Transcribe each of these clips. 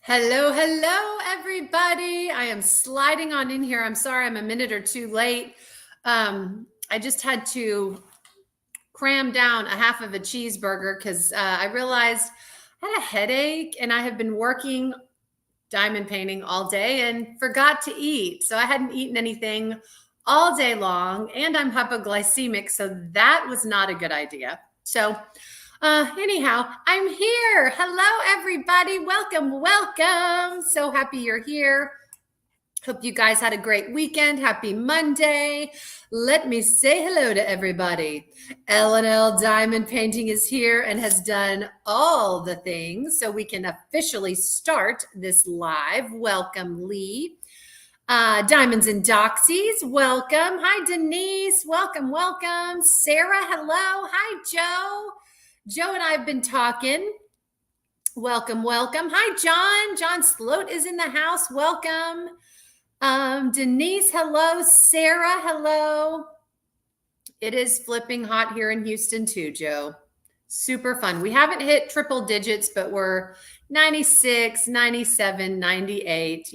Hello, hello, everybody. I am sliding on in here. I'm sorry I'm a minute or two late. I just had to cram down a half of a cheeseburger because I realized I had a headache and I have been working diamond painting all day and forgot to eat. So I hadn't eaten anything all day long and I'm hypoglycemic. So that was not a good idea. So anyhow, I'm here. Hello, everybody. Welcome, welcome. So happy you're here. Hope you guys had a great weekend. Happy Monday. Let me say hello to everybody. L&L Diamond Painting is here and has done all the things so we can officially start this live. Welcome, Lee. Diamonds and Doxies, welcome. Hi, Denise. Welcome, welcome. Sarah, hello. Hi, Joe. Joe and I have been talking. Welcome, welcome. Hi, John. John Sloat is in the house. Welcome. Denise, hello. Sarah, hello. It is flipping hot here in Houston too, Joe. Super fun. We haven't hit triple digits, but we're 96, 97, 98,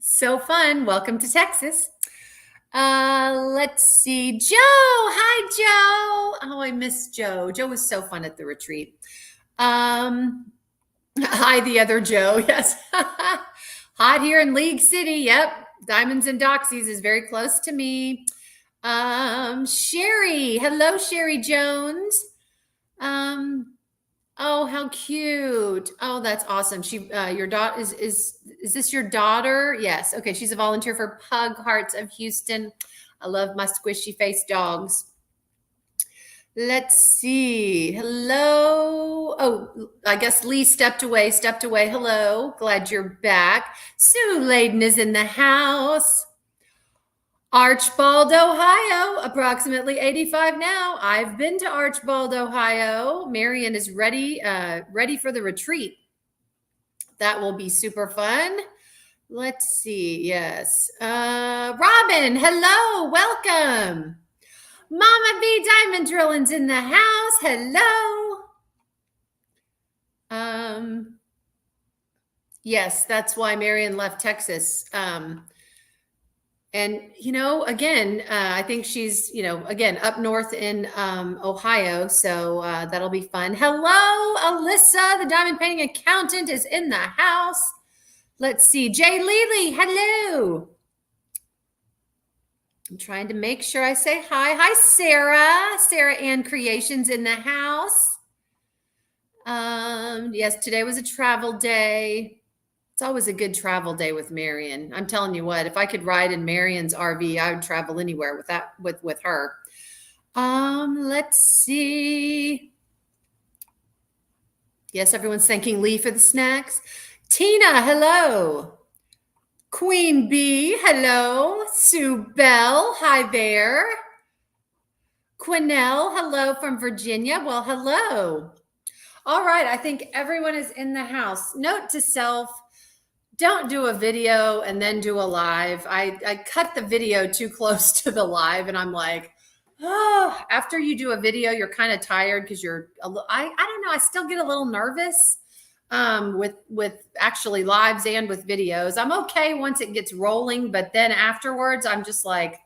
So fun. Welcome to Texas. Let's see. Joe. Hi, Joe. Oh, I miss Joe. Joe was so fun at the retreat. Hi, the other Joe. Yes. Hot here in League City. Yep. Diamonds and Doxies is very close to me. Sherry. Hello, Sherry Jones. Oh, how cute. Oh, that's awesome. Your daughter is this your daughter? Yes. Okay. She's a volunteer for Pug Hearts of Houston. I love my squishy face dogs. Let's see. Hello. Oh, I guess Lee stepped away. Hello. Glad you're back. Sue Layden is in the house. Archbald, Ohio, approximately 85 now. I've been to Archbald, Ohio. Marion is ready for the retreat. That will be super fun. Let's see. Yes. Robin, hello. Welcome. Mama B Diamond Drilling's in the house. Hello. Yes, that's why Marion left Texas. And, again, I think she's, again, up north in Ohio. So that'll be fun. Hello, Alyssa, the diamond painting accountant is in the house. Let's see. Jay Lely, hello. I'm trying to make sure I say hi. Hi, Sarah. Sarah Ann Creations in the house. Yes, today was a travel day. It's always a good travel day with Marion. I'm telling you what, if I could ride in Marion's RV, I would travel anywhere with her. Let's see. Yes, everyone's thanking Lee for the snacks. Tina, hello. Queen Bee, hello. Sue Bell, hi there. Quinnell, hello from Virginia. Well, hello. All right, I think everyone is in the house. Note to self, don't do a video and then do a live. I cut the video too close to the live and I'm like, oh, after you do a video, you're kind of tired because I don't know. I still get a little nervous with actually lives and with videos. I'm okay once it gets rolling, but then afterwards I'm just like,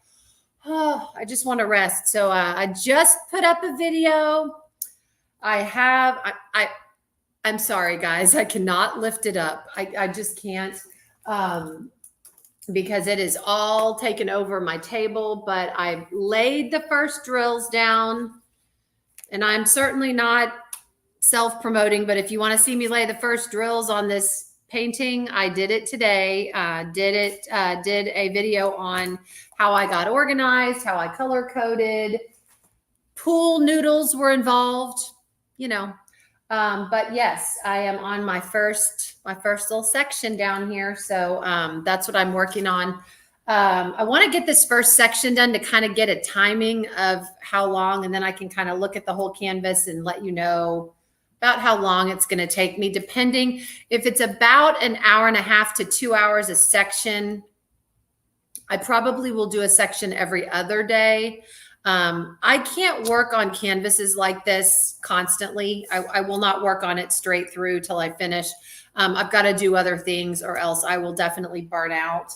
oh, I just want to rest. So I just put up a video. I'm sorry, guys. I cannot lift it up. I just can't because it is all taken over my table. But I laid the first drills down, and I'm certainly not self-promoting. But if you want to see me lay the first drills on this painting, I did it today. Did a video on how I got organized, how I color coded. Pool noodles were involved, but yes, I am on my first little section down here. So that's what I'm working on. I want to get this first section done to kind of get a timing of how long, and then I can kind of look at the whole canvas and let you know about how long it's going to take me, depending. If it's about an hour and a half to 2 hours a section, I probably will do a section every other day. I can't work on canvases like this constantly. I will not work on it straight through till I finish. I've got to do other things or else I will definitely burn out.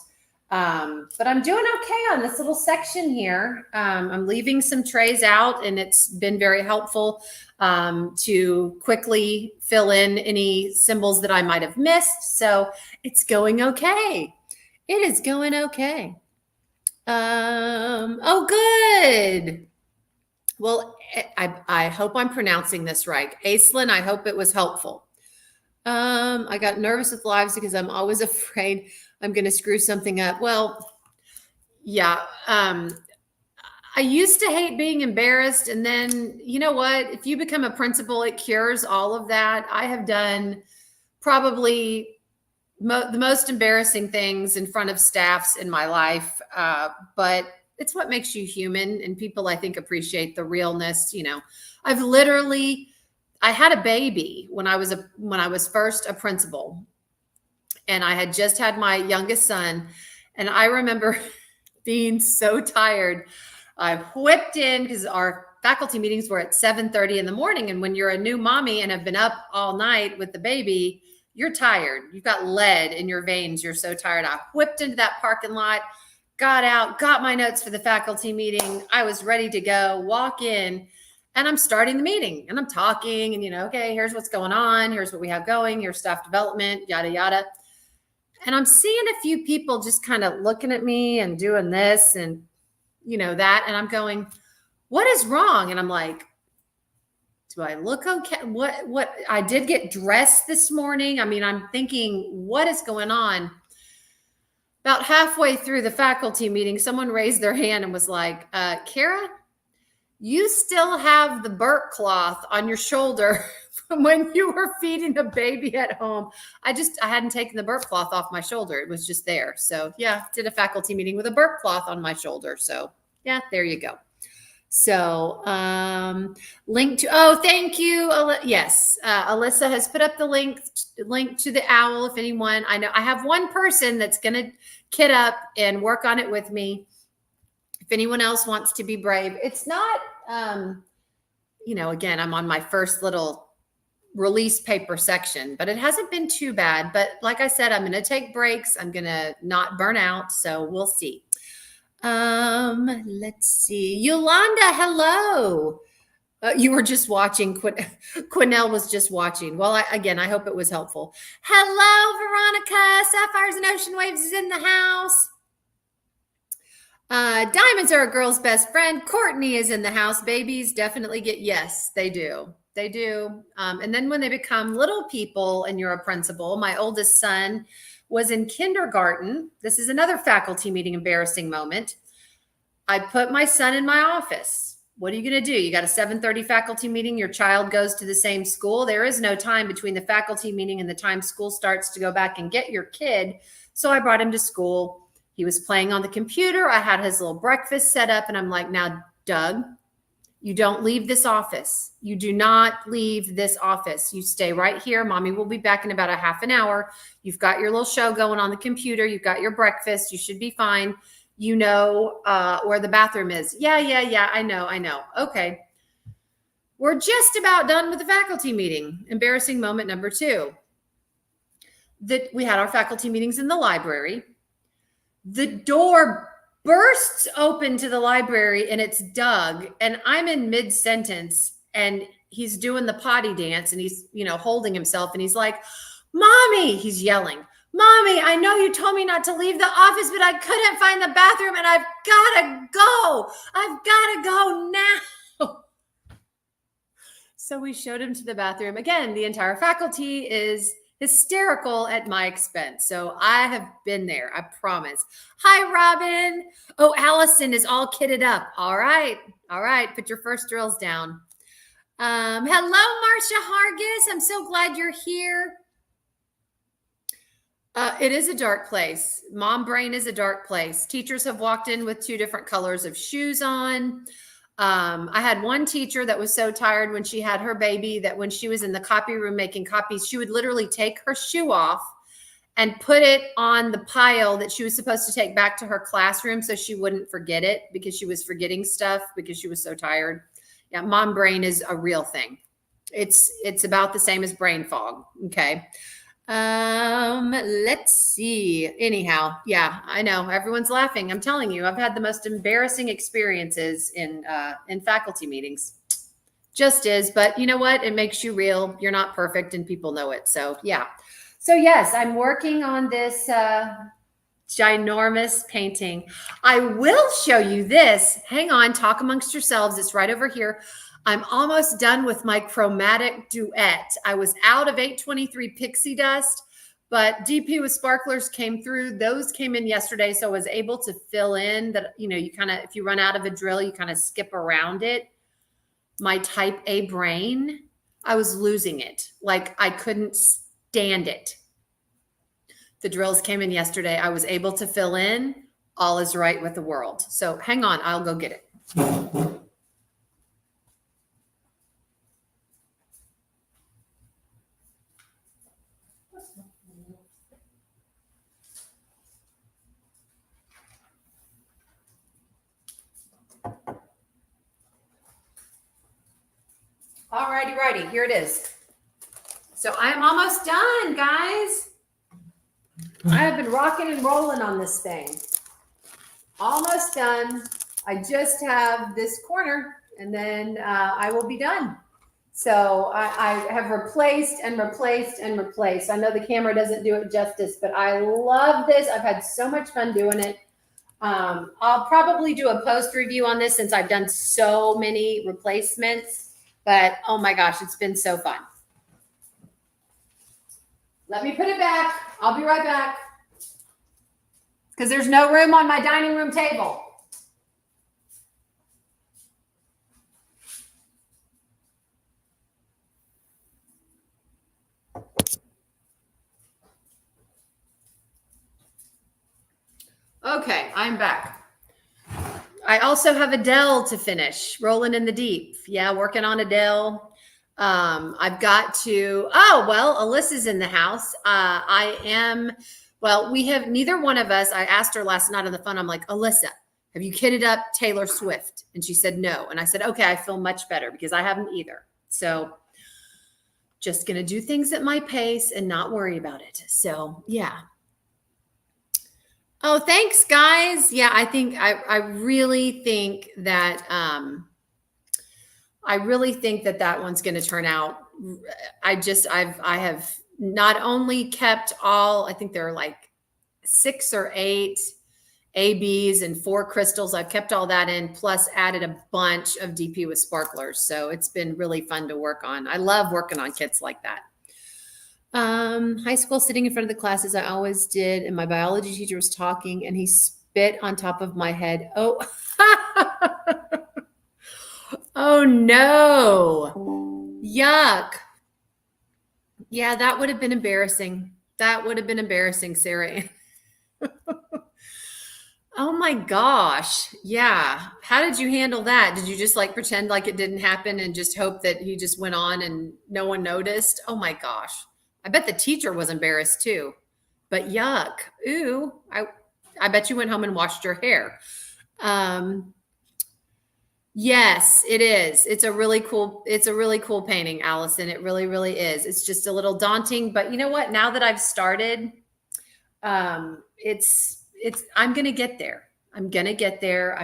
But I'm doing okay on this little section here. I'm leaving some trays out, and it's been very helpful to quickly fill in any symbols that I might have missed. So it's going okay. It is going okay. Oh, good. Well, I hope I'm pronouncing this right. Aislinn, I hope it was helpful. I got nervous with lives because I'm always afraid I'm going to screw something up. Well, yeah. I used to hate being embarrassed. And then, you know what? If you become a principal, it cures all of that. I have done probably the most embarrassing things in front of staffs in my life. But it's what makes you human. And people, I think, appreciate the realness. You know, I had a baby when I was first a principal, and I had just had my youngest son. And I remember being so tired. I whipped in because our faculty meetings were at 7:30 in the morning. And when you're a new mommy and have been up all night with the baby, you're tired. You've got lead in your veins. You're so tired. I whipped into that parking lot, got out, got my notes for the faculty meeting. I was ready to go, walk in, and I'm starting the meeting and I'm talking and, okay, here's what's going on. Here's what we have going. Here's staff development, yada, yada. And I'm seeing a few people just kind of looking at me and doing this and, that. And I'm going, what is wrong? And I'm like, do I look okay? What I did get dressed this morning. I mean, I'm thinking, what is going on? About halfway through the faculty meeting, someone raised their hand and was like, Kara, you still have the burp cloth on your shoulder from when you were feeding a baby at home. I hadn't taken the burp cloth off my shoulder. It was just there. So yeah, did a faculty meeting with a burp cloth on my shoulder. So yeah, there you go. So thank you. Yes. Alyssa has put up the link to the owl. If anyone, I know I have one person that's going to kit up and work on it with me. If anyone else wants to be brave, it's not, again, I'm on my first little release paper section, but it hasn't been too bad. But like I said, I'm going to take breaks. I'm going to not burn out. So we'll see. Let's see. Yolanda, hello. You were just watching. Quinnell was just watching. Well, I hope it was helpful. Hello, Veronica. Sapphires and Ocean Waves is in the house. Diamonds are a girl's best friend. Courtney is in the house. Babies definitely yes, they do. They do. And then when they become little people and you're a principal, my oldest son was in kindergarten. This is another faculty meeting embarrassing moment. I put my son in my office. What are you going to do? You got a 7:30 faculty meeting. Your child goes to the same school. There is no time between the faculty meeting and the time school starts to go back and get your kid. So I brought him to school. He was playing on the computer. I had his little breakfast set up, and I'm like, now, Doug, you don't leave this office. You do not leave this office. You stay right here. Mommy will be back in about a half an hour. You've got your little show going on the computer. You've got your breakfast. You should be fine. You know where the bathroom is. Yeah. I know. Okay. We're just about done with the faculty meeting. Embarrassing moment number 2. That we had our faculty meetings in the library. The door bursts open to the library and it's Doug, and I'm in mid-sentence and he's doing the potty dance and he's, holding himself, and he's like, Mommy, he's yelling, Mommy, I know you told me not to leave the office, but I couldn't find the bathroom and I've got to go. I've got to go now. So we showed him to the bathroom. Again, the entire faculty is hysterical at my expense. So I have been there, I promise. Hi, Robin. Oh, Allison is all kitted up. All right. Put your first drills down. Hello, Marcia Hargis. I'm so glad you're here. It is a dark place. Mom brain is a dark place. Teachers have walked in with 2 different colors of shoes on. I had one teacher that was so tired when she had her baby that when she was in the copy room making copies, she would literally take her shoe off and put it on the pile that she was supposed to take back to her classroom so she wouldn't forget it, because she was forgetting stuff because she was so tired. Yeah, mom brain is a real thing. It's about the same as brain fog. Okay. Let's see. Anyhow, yeah, I know everyone's laughing. I'm telling you, I've had the most embarrassing experiences in faculty meetings. Just is, but you know what? It makes you real. You're not perfect and people know it. So yeah. So yes, I'm working on this ginormous painting. I will show you this. Hang on, talk amongst yourselves. It's right over here. I'm almost done with my chromatic duet. I was out of 823 pixie dust, but DP with sparklers came through. Those came in yesterday, so I was able to fill in that, you know, you kind of, if you run out of a drill, you kind of skip around it. My type A brain, I was losing it. Like I couldn't stand it. The drills came in yesterday. I was able to fill in. All is right with the world. So hang on, I'll go get it. Righty, here it is. So I am almost done, guys. I have been rocking and rolling on this thing. Almost done. I just have this corner and then I will be done. So I have replaced and replaced and replaced. I know the camera doesn't do it justice, but I love this. I've had so much fun doing it. I'll probably do a post review on this since I've done so many replacements, but oh my gosh, it's been so fun. Let me put it back. I'll be right back. Because there's no room on my dining room table. Okay, I'm back. I also have Adele to finish, Rolling in the Deep. Yeah, working on Adele. I've got to, oh, well, Alyssa's in the house. We have neither one of us. I asked her last night on the phone. I'm like, Alyssa, have you kitted up Taylor Swift? And she said, no. And I said, okay, I feel much better because I haven't either. So just going to do things at my pace and not worry about it. So yeah. Oh, thanks guys. Yeah. I think, I really think that, that one's going to turn out. I have not only kept all, I think there are like 6 or 8 ABs and 4 crystals. I've kept all that in, plus added a bunch of DP with sparklers. So it's been really fun to work on. I love working on kits like that. High school, sitting in front of the classes, I always did. And my biology teacher was talking and he spit on top of my head. Oh, oh no. Yuck. Yeah, that would have been embarrassing. That would have been embarrassing, Sarah. Oh my gosh. Yeah. How did you handle that? Did you just like pretend like it didn't happen and just hope that he just went on and no one noticed? Oh my gosh. I bet the teacher was embarrassed too. But yuck. Ooh. I bet you went home and washed your hair. Yes, it is. It's a really cool painting, Allison. It really, really is. It's just a little daunting, but you know what? Now that I've started, I'm going to get there. I'm going to get there.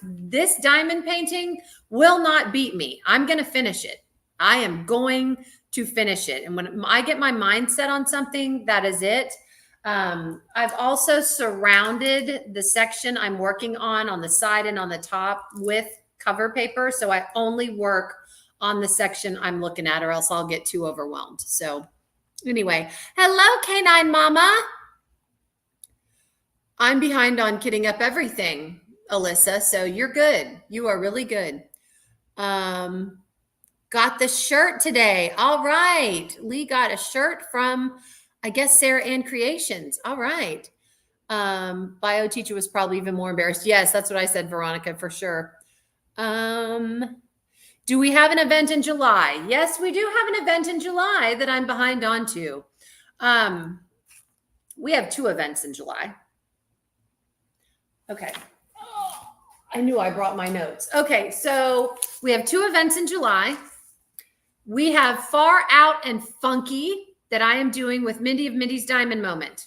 This diamond painting will not beat me. I'm going to finish it. I am going to finish it. And when I get my mindset on something, that is it. I've also surrounded the section I'm working on the side and on the top with cover paper. So I only work on the section I'm looking at, or else I'll get too overwhelmed. So anyway, hello, Canine Mama. I'm behind on kitting up everything, Alyssa. So you're good. You are really good. Got the shirt today. All right. Lee got a shirt from, I guess, Sarah Ann Creations. All right. Bio teacher was probably even more embarrassed. Yes, that's what I said, Veronica, for sure. Do we have an event in July? Yes, we do have an event in July that I'm behind on to. We have 2 events in July. Okay. I knew I brought my notes. Okay, so we have 2 events in July. We have Far Out and Funky that I am doing with Mindy of Mindy's Diamond Moment.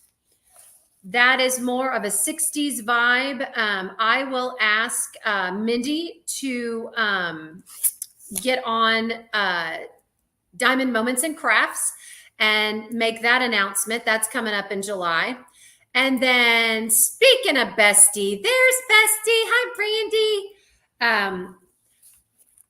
That is more of a 60s vibe. I will ask Mindy to get on Diamond Moments and Crafts and make that announcement. That's coming up in July. And then speaking of Bestie, there's Bestie. Hi, Brandi.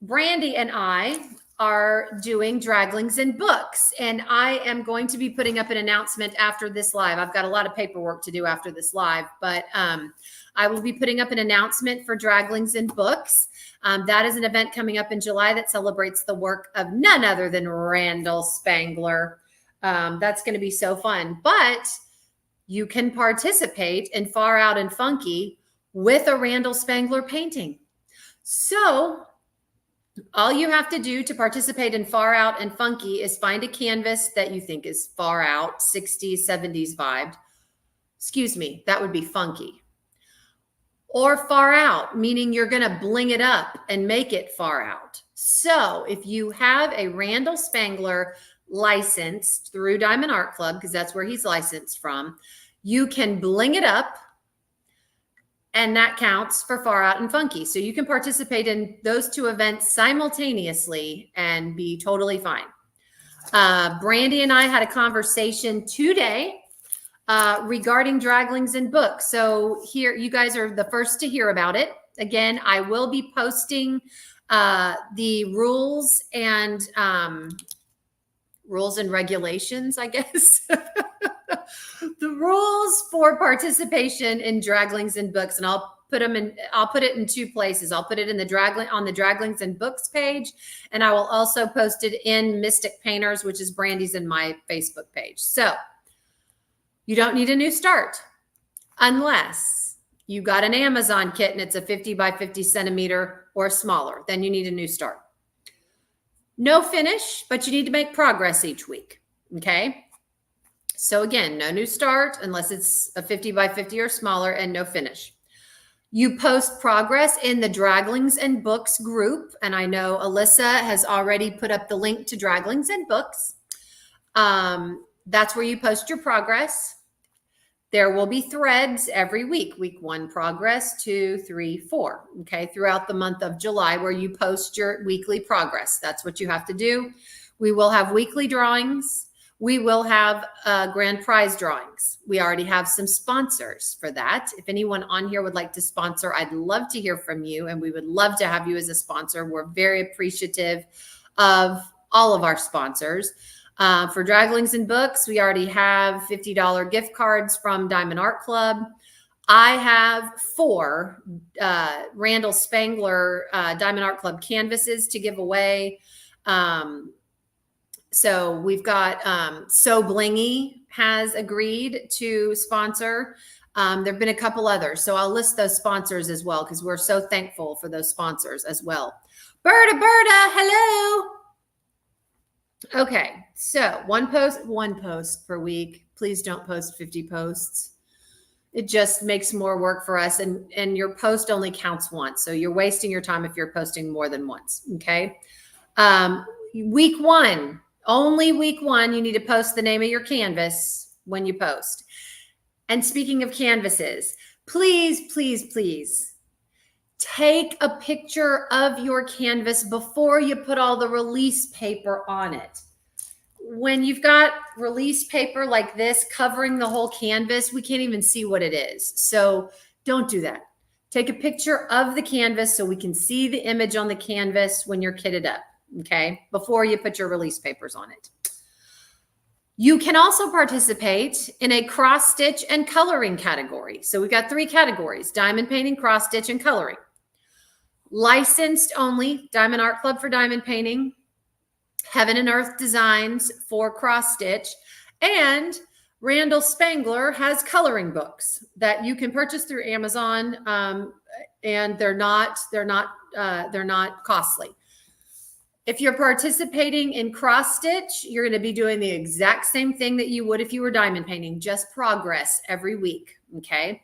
Brandi and I are doing Draglings and Books, and I am going to be putting up an announcement after this live. I've got a lot of paperwork to do after this live, but I will be putting up an announcement for Draglings and Books. That is an event coming up in July that celebrates the work of none other than Randall Spangler. That's going to be so fun, but you can participate in Far Out and Funky with a Randall Spangler painting. So all you have to do to participate in Far Out and Funky is find a canvas that you think is far out, 60s, 70s vibed. Excuse me, that would be funky. Or far out, meaning you're going to bling it up and make it far out. So if you have a Randall Spangler licensed through Diamond Art Club, because that's where he's licensed from, you can bling it up, and that counts for Far Out and Funky. So you can participate in those 2 events simultaneously and be totally fine. Brandi and I had a conversation today regarding Draglings and Books. So here, you guys are the first to hear about it. Again, I will be posting the rules and regulations, I guess. The rules for participation in Draglings and Books, and I'll put it in 2 places. I'll put it in on the Draglings and Books page, and I will also post it in Mystic Painters, which is Brandi's and my Facebook page. So you don't need a new start unless you got an Amazon kit and it's a 50 by 50 centimeter or smaller. Then you need a new start. No finish, but you need to make progress each week. Okay. So again, no new start unless it's a 50 by 50 or smaller, and no finish. You post progress in the Draglings and Books group. And I know Alyssa has already put up the link to Draglings and Books. That's where you post your progress. There will be threads every week. Week 1 progress, 2, 3, 4. Okay, throughout the month of July, where you post your weekly progress. That's what you have to do. We will have weekly drawings. We will have grand prize drawings. We already have some sponsors for that. If anyone on here would like to sponsor, I'd love to hear from you, and we would love to have you as a sponsor. We're very appreciative of all of our sponsors. For Draglings and Books, we already have $50 gift cards from Diamond Art Club. I have 4 Randall Spangler Diamond Art Club canvases to give away. So we've got So Blingy has agreed to sponsor. There have been a couple others. So I'll list those sponsors as well, because we're so thankful for those sponsors as well. Berta, hello. Okay, so one post per week. Please don't post 50 posts. It just makes more work for us, and your post only counts once. So you're wasting your time if you're posting more than once, okay? Week 1, only week 1, you need to post the name of your canvas when you post. And speaking of canvases, please, please, please take a picture of your canvas before you put all the release paper on it. When you've got release paper like this covering the whole canvas, we can't even see what it is. So don't do that. Take a picture of the canvas so we can see the image on the canvas when you're kitted up, okay, before you put your release papers on it. You can also participate in a cross stitch and coloring category. So we've got 3 categories: diamond painting, cross stitch, and coloring. Licensed only, Diamond Art Club for diamond painting, Heaven and Earth Designs for cross stitch, and Randall Spangler has coloring books that you can purchase through Amazon, and they're not costly. If you're participating in cross stitch, you're going to be doing the exact same thing that you would if you were diamond painting, just progress every week. Okay.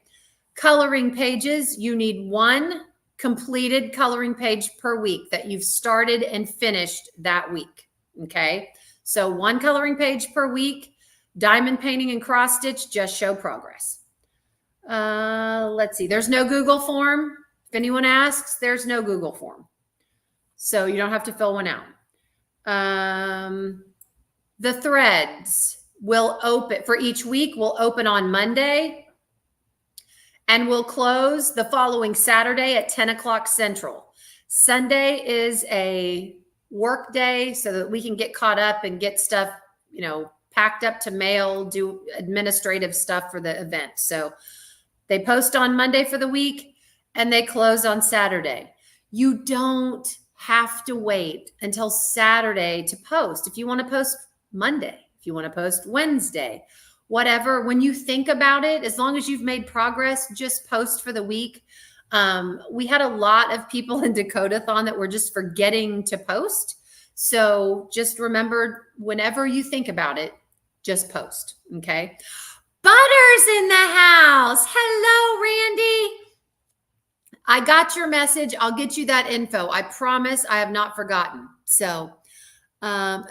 Coloring pages, you need one completed coloring page per week that you've started and finished that week. Okay. So one coloring page per week. Diamond painting and cross stitch, just show progress. Let's see. There's no Google form. If anyone asks, there's no Google form. So you don't have to fill one out. The threads will open for each week, will open on Monday and will close the following Saturday at 10 o'clock Central. Sunday is a work day so that we can get caught up and get stuff, packed up to mail, do administrative stuff for the event. So they post on Monday for the week and they close on Saturday. You don't have to wait until Saturday to post. If you want to post Monday, if you want to post Wednesday, whatever, when you think about it, as long as you've made progress, just post for the week. We had a lot of people in Dakotathon that were just forgetting to post. So just remember, whenever you think about it, just post. Okay. Butter's in the house. Hello, Randy. I got your message. I'll get you that info. I promise I have not forgotten. So, but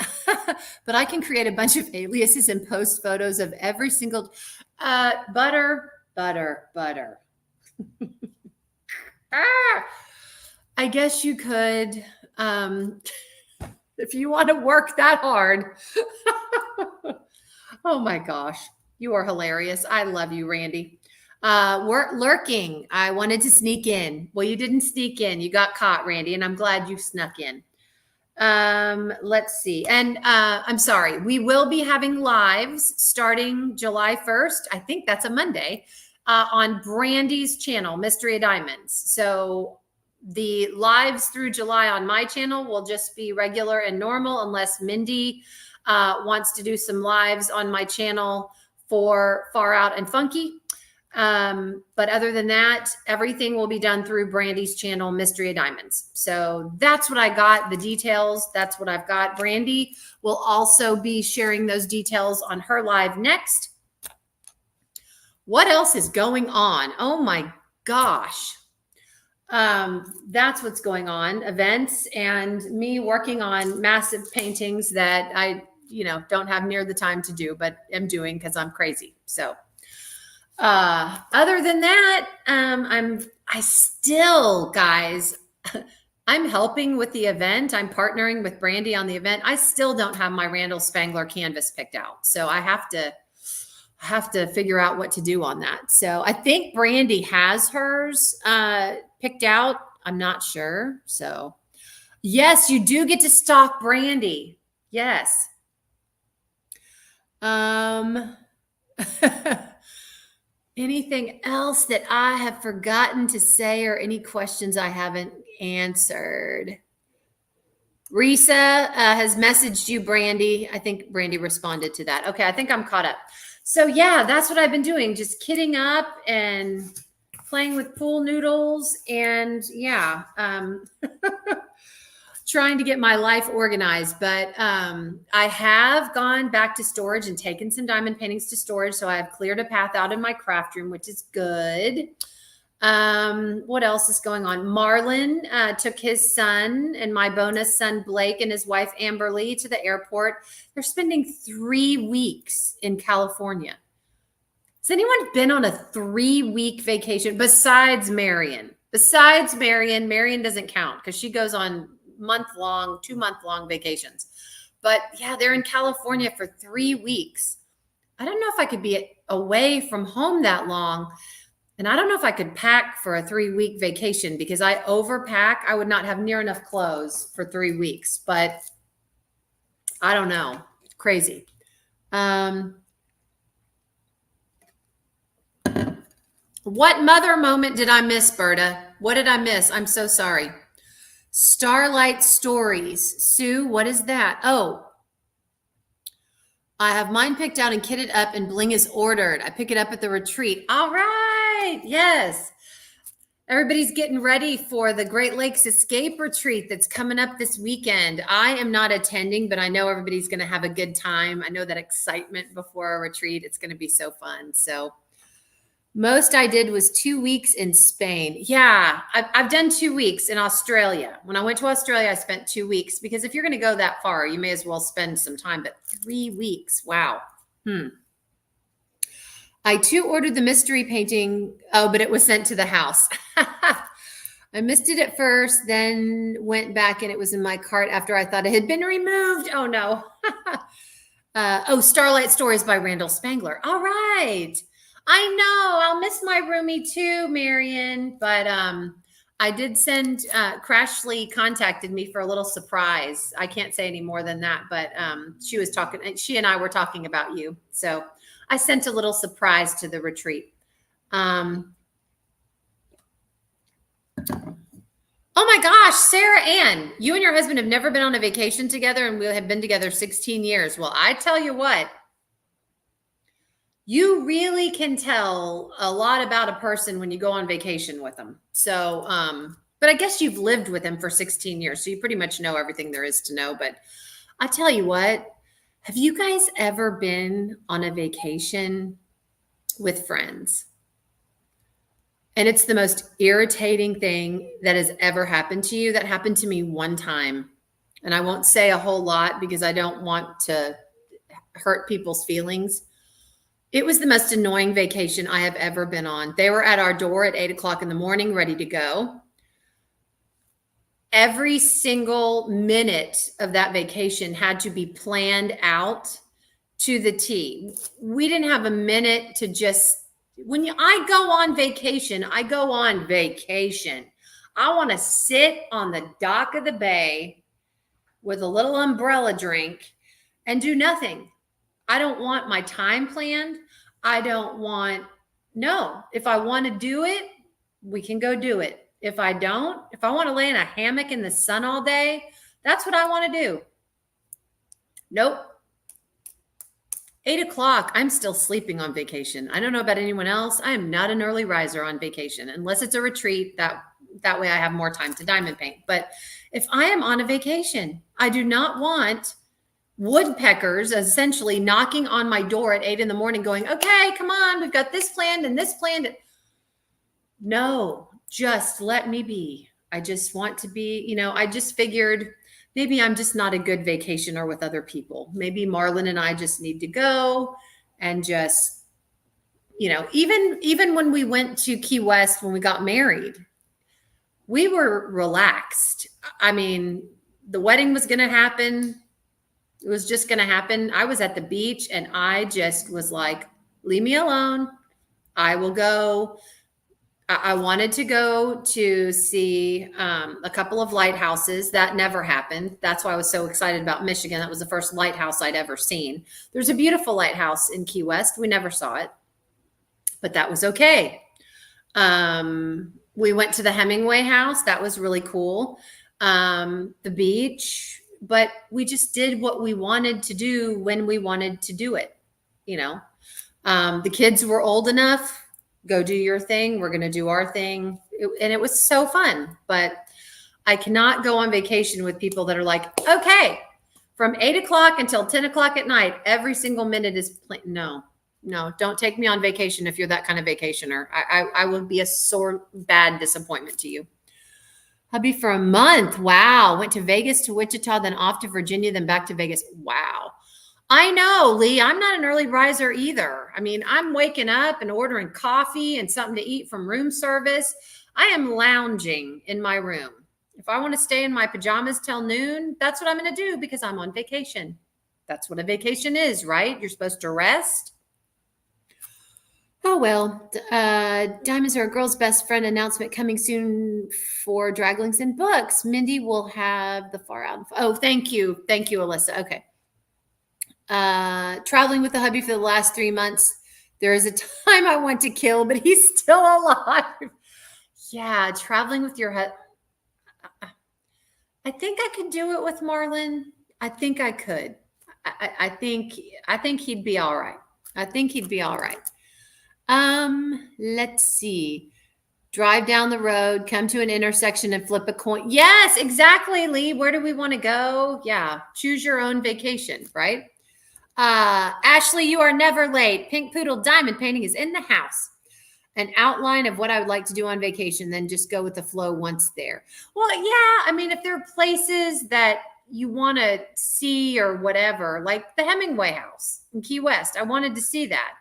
I can create a bunch of aliases and post photos of every single butter. I guess you could, if you want to work that hard. Oh my gosh. You are hilarious. I love you, Randy. We're lurking. I wanted to sneak in. Well, you didn't sneak in. You got caught, Randy, and I'm glad you snuck in. Let's see. And I'm sorry. We will be having lives starting July 1st. I think that's a Monday on Brandi's channel, Mystria Diamonds. So the lives through July on my channel will just be regular and normal unless Mindy wants to do some lives on my channel for Far Out and Funky. But other than that, everything will be done through Brandi's channel, Mystria Diamonds. So that's what I got, the details. That's what I've got. Brandi will also be sharing those details on her live next. What else is going on? Oh my gosh. That's what's going on. Events and me working on massive paintings that I, don't have near the time to do, but am doing because I'm crazy. So, other than that, I still, guys, I'm helping with the event. I'm partnering with Brandi on the event. I still don't have my Randall Spangler canvas picked out. So I have to figure out what to do on that. So I think Brandi has hers, picked out. I'm not sure. So yes, you do get to stalk Brandi. Yes. Anything else that I have forgotten to say or any questions I haven't answered? Risa has messaged you, Brandi. I think Brandi responded to that. Okay, I think I'm caught up. So yeah, that's what I've been doing. Just kidding up and playing with pool noodles and yeah, trying to get my life organized. But I have gone back to storage and taken some diamond paintings to storage. So I have cleared a path out in my craft room, which is good. What else is going on? Marlon took his son and my bonus son, Blake, and his wife, Amberly, to the airport. They're spending 3 weeks in California. Has anyone been on a 3-week vacation besides Marion? Marion doesn't count because she goes on 2-month-long vacations. But yeah, they're in California for 3 weeks. I don't know if I could be away from home that long. And I don't know if I could pack for a 3-week vacation because I overpack. I would not have near enough clothes for 3 weeks, but I don't know. Crazy. What mother moment did I miss, Berta? What did I miss? I'm so sorry. Starlight Stories. Sue, what is that? Oh, I have mine picked out and kitted up and bling is ordered. I pick it up at the retreat. All right. Yes. Everybody's getting ready for the Great Lakes Escape Retreat that's coming up this weekend. I am not attending, but I know everybody's going to have a good time. I know that excitement before a retreat. It's going to be so fun. So most I did was 2 weeks in Spain. Yeah, I've done 2 weeks in Australia. When I went to Australia, I spent 2 weeks because if you're going to go that far, you may as well spend some time. But 3 weeks, wow. I too ordered the mystery painting. Oh, but it was sent to the house. I missed it at first, then went back and it was in my cart after I thought it had been removed. Oh no. Starlight Stories by Randall Spangler. All right. I know. I'll miss my roomie too, Marion. But I did send Crashly contacted me for a little surprise. I can't say any more than that, but she and I were talking about you. So I sent a little surprise to the retreat. Oh my gosh, Sarah Ann, you and your husband have never been on a vacation together and we have been together 16 years. Well, I tell you what, you really can tell a lot about a person when you go on vacation with them. So, but I guess you've lived with him for 16 years, so you pretty much know everything there is to know. But I tell you what, have you guys ever been on a vacation with friends? And it's the most irritating thing that has ever happened to you. That happened to me one time. And I won't say a whole lot because I don't want to hurt people's feelings. It was the most annoying vacation I have ever been on. They were at our door at 8:00 in the morning, ready to go. Every single minute of that vacation had to be planned out to the T. We didn't have a minute to just, I go on vacation, I go on vacation. I want to sit on the dock of the bay with a little umbrella drink and do nothing. I don't want my time planned. If I want to do it, we can go do it. If I want to lay in a hammock in the sun all day, that's what I want to do. Nope. 8:00, I'm still sleeping on vacation. I don't know about anyone else. I am not an early riser on vacation, unless it's a retreat. That way I have more time to diamond paint. But if I am on a vacation, I do not want woodpeckers essentially knocking on my door at 8 in the morning going, okay, come on, we've got this planned and this planned. No, just let me be. I just want to be, I just figured maybe I'm just not a good vacationer with other people. Maybe Marlon and I just need to go and just, even when we went to Key West, when we got married, we were relaxed. I mean, the wedding was going to happen. It was just going to happen. I was at the beach and I just was like, leave me alone. I will go. I wanted to go to see a couple of lighthouses. That never happened. That's why I was so excited about Michigan. That was the first lighthouse I'd ever seen. There's a beautiful lighthouse in Key West. We never saw it, but that was okay. We went to the Hemingway house. That was really cool. The beach, but we just did what we wanted to do when we wanted to do it. The kids were old enough. Go do your thing. We're going to do our thing. And it was so fun, but I cannot go on vacation with people that are like, okay, from 8:00 until 10:00 at night, every single minute is no, don't take me on vacation. If you're that kind of vacationer, I will be a sore, bad disappointment to you. Hubby for a month. Wow. Went to Vegas to Wichita, then off to Virginia, then back to Vegas. Wow. I know, Lee, I'm not an early riser either. I mean, I'm waking up and ordering coffee and something to eat from room service. I am lounging in my room. If I want to stay in my pajamas till noon, that's what I'm going to do because I'm on vacation. That's what a vacation is, right? You're supposed to rest. Oh, well, Diamonds Are a Girl's Best Friend announcement coming soon for Draglings and Books. Mindy will have the far out. Oh, thank you. Thank you, Alyssa. Okay. Traveling with the hubby for the last 3 months. There is a time I want to kill, but he's still alive. Yeah, traveling with your husband. I think I could do it with Marlon. I think I could. I think he'd be all right. I think he'd be all right. Let's see. Drive down the road, come to an intersection and flip a coin. Yes, exactly, Lee. Where do we want to go? Yeah, choose your own vacation, right? Ashley, you are never late. Pink Poodle diamond painting is in the house. An outline of what I would like to do on vacation, then just go with the flow once there. Well, yeah, I mean, if there are places that you want to see or whatever, like the Hemingway house in Key West, I wanted to see that.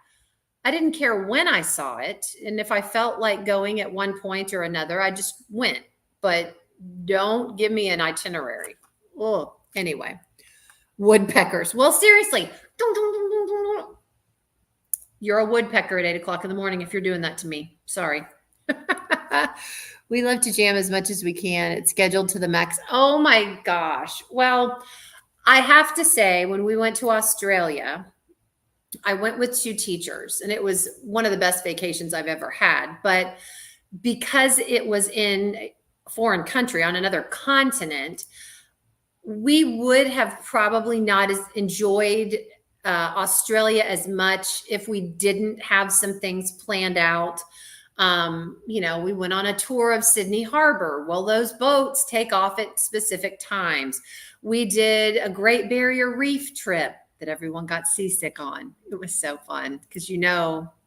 I didn't care when I saw it. And if I felt like going at one point or another, I just went. But don't give me an itinerary. Oh, anyway. Woodpeckers. Well, seriously. You're a woodpecker at 8 o'clock in the morning if you're doing that to me. Sorry. We love to jam as much as we can. It's scheduled to the max. Oh my gosh. Well, I have to say, when we went to Australia, I went with 2 teachers, and it was one of the best vacations I've ever had. But because it was in a foreign country on another continent, we would have probably not as enjoyed Australia as much if we didn't have some things planned out. We went on a tour of Sydney Harbor. Well, those boats take off at specific times. We did a Great Barrier Reef trip that everyone got seasick on. It was so fun because,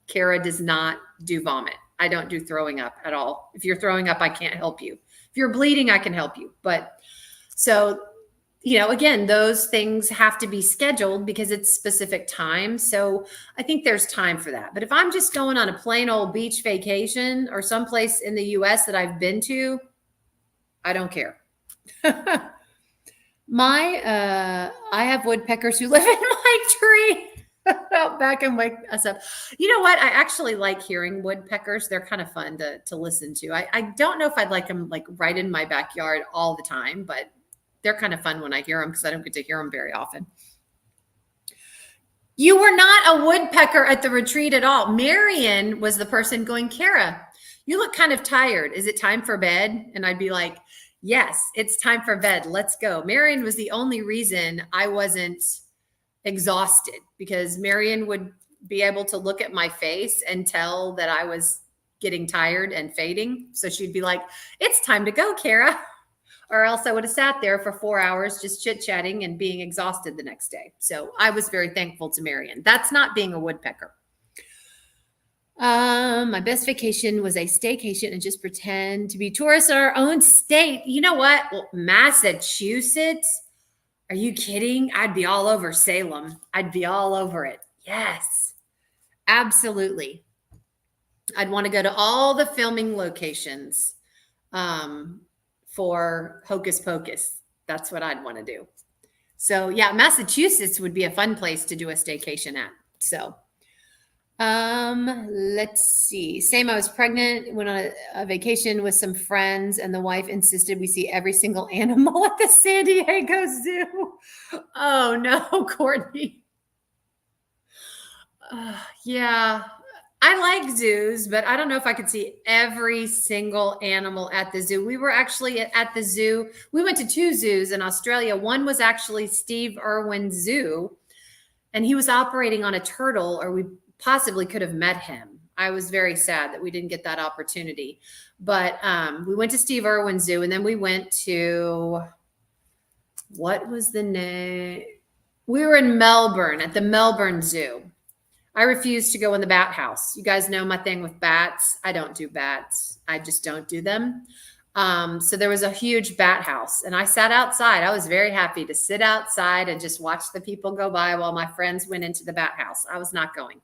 Kara does not do vomit. I don't do throwing up at all. If you're throwing up, I can't help you. If you're bleeding, I can help you. But so, again, those things have to be scheduled because it's specific time. So I think there's time for that. But if I'm just going on a plain old beach vacation or someplace in the US that I've been to, I don't care. I have woodpeckers who live in my tree out back and wake us up. You know what? I actually like hearing woodpeckers. They're kind of fun to listen to. I don't know if I'd like them like right in my backyard all the time, but they're kind of fun when I hear them because I don't get to hear them very often. You were not a woodpecker at the retreat at all. Marion was the person going, Kara, you look kind of tired. Is it time for bed? And I'd be like, yes, it's time for bed. Let's go. Marion was the only reason I wasn't exhausted, because Marion would be able to look at my face and tell that I was getting tired and fading. So she'd be like, it's time to go, Kara. Or else I would have sat there for 4 hours just chit-chatting and being exhausted the next day. So I was very thankful to Marion. That's not being a woodpecker. My best vacation was a staycation and just pretend to be tourists in our own state. You know what? Well, Massachusetts? Are you kidding? I'd be all over Salem. I'd be all over it. Yes, absolutely. I'd want to go to all the filming locations for Hocus Pocus. That's what I'd want to do. So yeah, Massachusetts would be a fun place to do a staycation at. So let's see. Same, I was pregnant, went on a vacation with some friends, and the wife insisted we see every single animal at the San Diego Zoo. Oh no, Courtney. Yeah, I like zoos, but I don't know if I could see every single animal at the zoo. We were actually at the zoo. We went to 2 zoos in Australia. One was actually Steve Irwin's zoo, and he was operating on a turtle, or we possibly could have met him. I was very sad that we didn't get that opportunity. But we went to Steve Irwin Zoo, and then we went to, what was the name? We were in Melbourne at the Melbourne Zoo. I refuse to go in the bat house. You guys know my thing with bats. I don't do bats. I just don't do them. So there was a huge bat house, and I sat outside. I was very happy to sit outside and just watch the people go by while my friends went into the bat house. I was not going.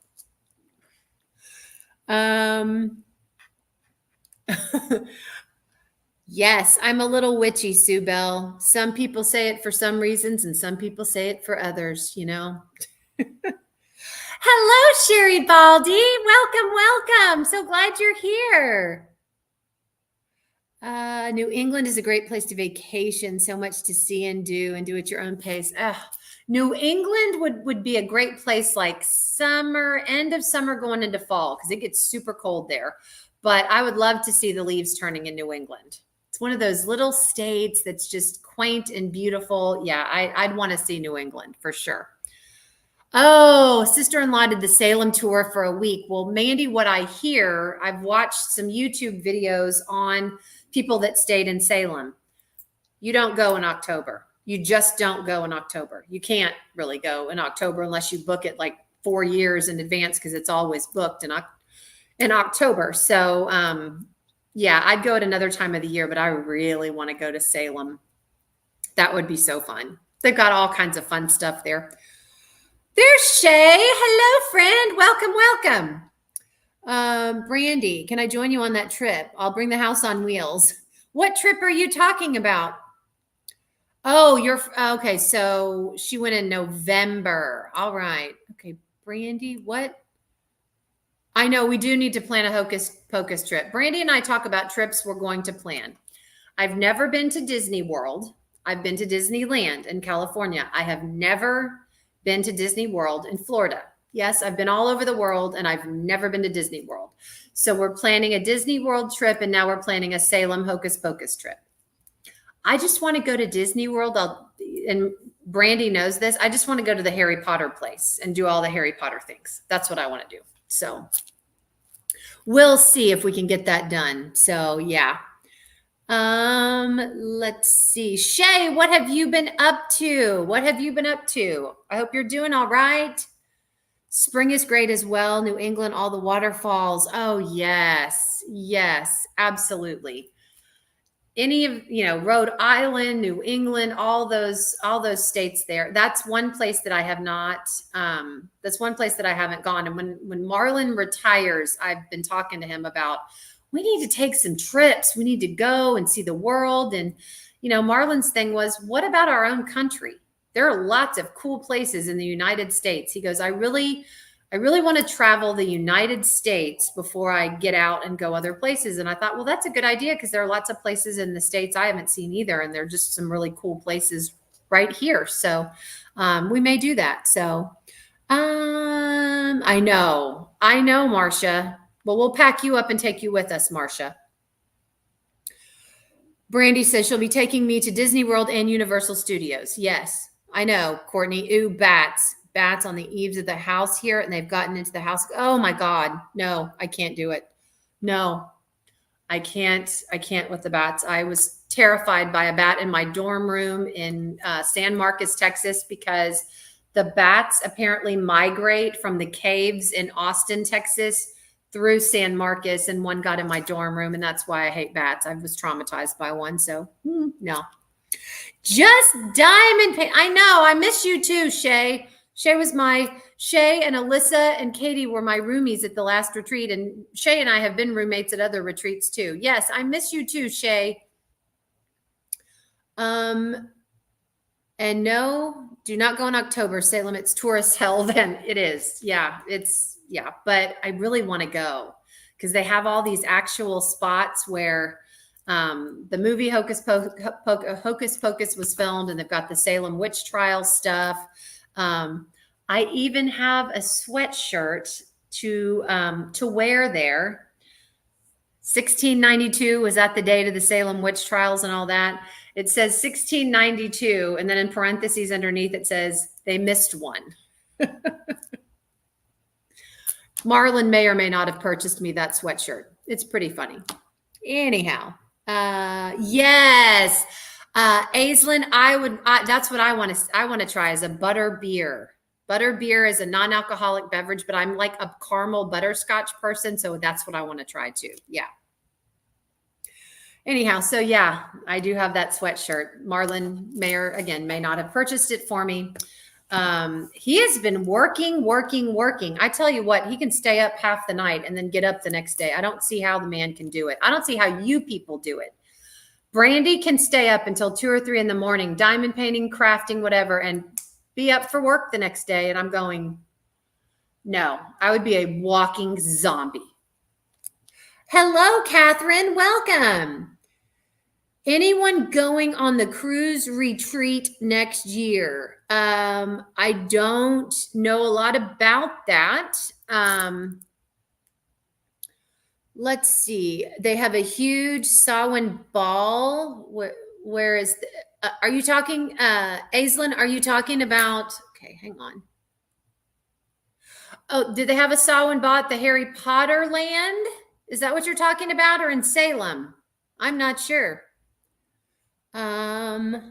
Yes, I'm a little witchy, Sue Bell. Some people say it for some reasons, and some people say it for others, Hello, Sherry Baldy. Welcome, welcome. So glad you're here. New England is a great place to vacation. So much to see and do at your own pace. New England would be a great place like summer, end of summer going into fall, because it gets super cold there. But I would love to see the leaves turning in New England. It's one of those little states that's just quaint and beautiful. Yeah, I'd want to see New England for sure. Oh, sister-in-law did the Salem tour for a week. Well, Mandy, what I hear, I've watched some YouTube videos on people that stayed in Salem. You don't go in October. You just don't go in October. You can't really go in October unless you book it like 4 years in advance because it's always booked in October. So, yeah, I'd go at another time of the year, but I really want to go to Salem. That would be so fun. They've got all kinds of fun stuff there. There's Shay. Hello, friend. Welcome, welcome. Brandi, can I join you on that trip? I'll bring the house on wheels. What trip are you talking about? Oh, you're okay. So she went in November. All right. Okay, Brandi, what? I know we do need to plan a hocus pocus trip. Brandi and I talk about trips we're going to plan. I've never been to Disney World. I've been to Disneyland in California. I have never been to Disney World in Florida. Yes, I've been all over the world and I've never been to Disney World. So we're planning a Disney World trip and now we're planning a Salem hocus pocus trip. I just want to go to Disney World. And Brandi knows this. I just want to go to the Harry Potter place and do all the Harry Potter things. That's what I want to do. So we'll see if we can get that done. So yeah. Let's see. Shay, what have you been up to? What have you been up to? I hope you're doing all right. Spring is great as well. New England, all the waterfalls. Oh, yes. Yes, absolutely. Any of, Rhode Island, New England, all those states there. That's one place that I have not, that's one place that I haven't gone. And when Marlon retires, I've been talking to him about, we need to take some trips. We need to go and see the world. And, Marlon's thing was, what about our own country? There are lots of cool places in the United States. He goes, I really want to travel the United States before I get out and go other places. And I thought, well, that's a good idea because there are lots of places in the States I haven't seen either. And they're just some really cool places right here. So we may do that. So I know, Marcia. Well, we'll pack you up and take you with us, Marcia. Brandi says she'll be taking me to Disney World and Universal Studios. Yes, I know, Courtney. Ooh, bats on the eaves of the house here, and they've gotten into the house. Oh my God. No, I can't do it. No, I can't with the bats. I was terrified by a bat in my dorm room in San Marcos, Texas, because the bats apparently migrate from the caves in Austin, Texas through San Marcos, and one got in my dorm room, and that's why I hate bats. I was traumatized by one. So no, just diamond paint. I know. I miss you too, Shay. Shay and Alyssa and Katie were my roomies at the last retreat. And Shay and I have been roommates at other retreats too. Yes, I miss you too, Shay. And no, do not go in October, Salem. It's tourist hell then. It is. Yeah, but I really want to go because they have all these actual spots where the movie Hocus Pocus was filmed, and they've got the Salem witch trial stuff. I even have a sweatshirt to wear there. 1692 was that the date of the Salem witch trials and all that. It says 1692, and then in parentheses underneath it says they missed one. Marlon may or may not have purchased me that sweatshirt. It's pretty funny. Anyhow, yes. Aislinn, that's what I want to try is a butter beer. Butter beer is a non-alcoholic beverage, but I'm like a caramel butterscotch person. So that's what I want to try too. Yeah. Anyhow, so yeah, I do have that sweatshirt. Marlon may not have purchased it for me. He has been working. I tell you what, he can stay up half the night and then get up the next day. I don't see how the man can do it. I don't see how you people do it. Brandi can stay up until 2 or 3 in the morning, diamond painting, crafting, whatever, and be up for work the next day. And I'm going, no, I would be a walking zombie. Hello, Catherine. Welcome. Anyone going on the cruise retreat next year? I don't know a lot about that. Let's see. They have a huge Samhain ball. Where is are you talking, Aislinn? Are you talking about? Okay, hang on. Oh, did they have a saw and bought the Harry Potter land? Is that what you're talking about, or in Salem? I'm not sure. We're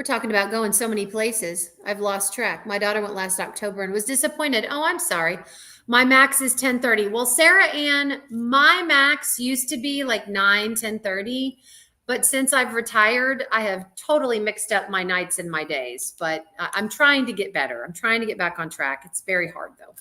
talking about going so many places. I've lost track. My daughter went last October and was disappointed. Oh, I'm sorry. My max is 10:30. Well, Sarah Ann, my max used to be like 10:30. But since I've retired, I have totally mixed up my nights and my days. But I'm trying to get better. I'm trying to get back on track. It's very hard though.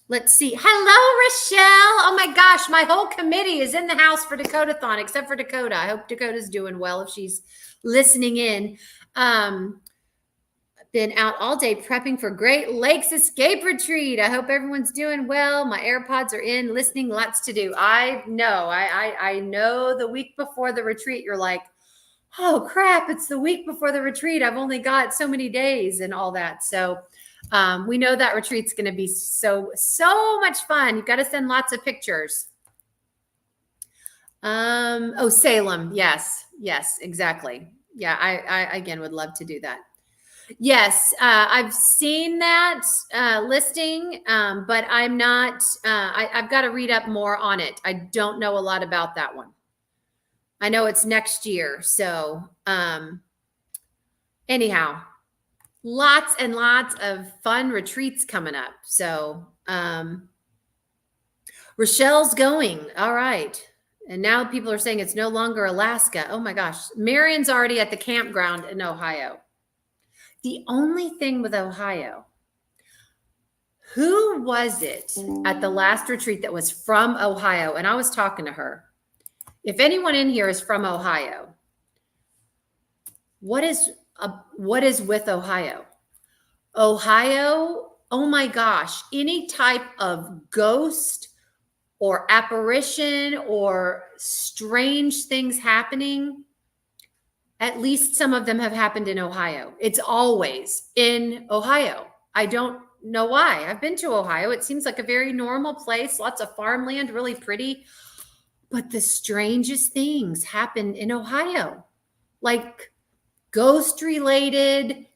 Let's see. Hello, Rochelle. Oh my gosh, my whole committee is in the house for Dakota-thon, except for Dakota. I hope Dakota's doing well if she's listening in. Been out all day prepping for Great Lakes Escape Retreat. I hope everyone's doing well. My AirPods are in, listening, lots to do. I know. I know the week before the retreat, you're like, oh crap, it's the week before the retreat. I've only got so many days and all that. So we know that retreat's going to be so much fun. You've got to send lots of pictures. Oh, Salem. Yes, exactly. Yeah, I again would love to do that. Yes, I've seen that listing, but I'm not, I've got to read up more on it. I don't know a lot about that one. I know it's next year. So anyhow, lots and lots of fun retreats coming up. So Rochelle's going. All right. And now people are saying it's no longer Alaska. Oh my gosh. Marion's already at the campground in Ohio. The only thing with Ohio, who was it at the last retreat that was from Ohio? And I was talking to her. If anyone in here is from Ohio, what is with Ohio? Ohio, oh my gosh, any type of ghost or apparition or strange things happening, at least some of them have happened in Ohio. It's always in Ohio. I don't know why. I've been to Ohio. It seems like a very normal place, lots of farmland, really pretty. But the strangest things happen in Ohio, like ghost related,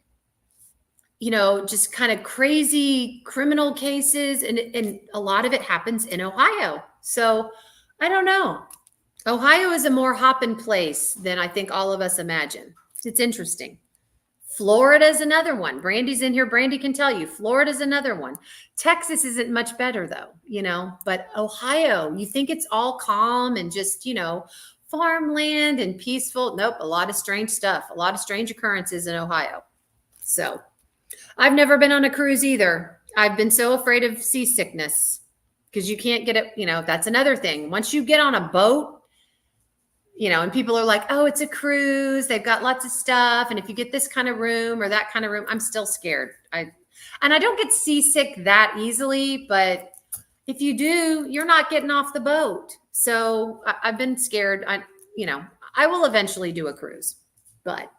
just kind of crazy criminal cases. And a lot of it happens in Ohio. So I don't know. Ohio is a more hopping place than I think all of us imagine. It's interesting. Florida is another one. Brandi's in here. Brandi can tell you. Florida is another one. Texas isn't much better though, but Ohio, you think it's all calm and just, farmland and peaceful. Nope. A lot of strange stuff, a lot of strange occurrences in Ohio. So I've never been on a cruise either. I've been so afraid of seasickness because you can't get it. That's another thing. Once you get on a boat, and people are like, oh, it's a cruise. They've got lots of stuff. And if you get this kind of room or that kind of room, I'm still scared. I don't get seasick that easily, but if you do, you're not getting off the boat. So I've been scared. I will eventually do a cruise, but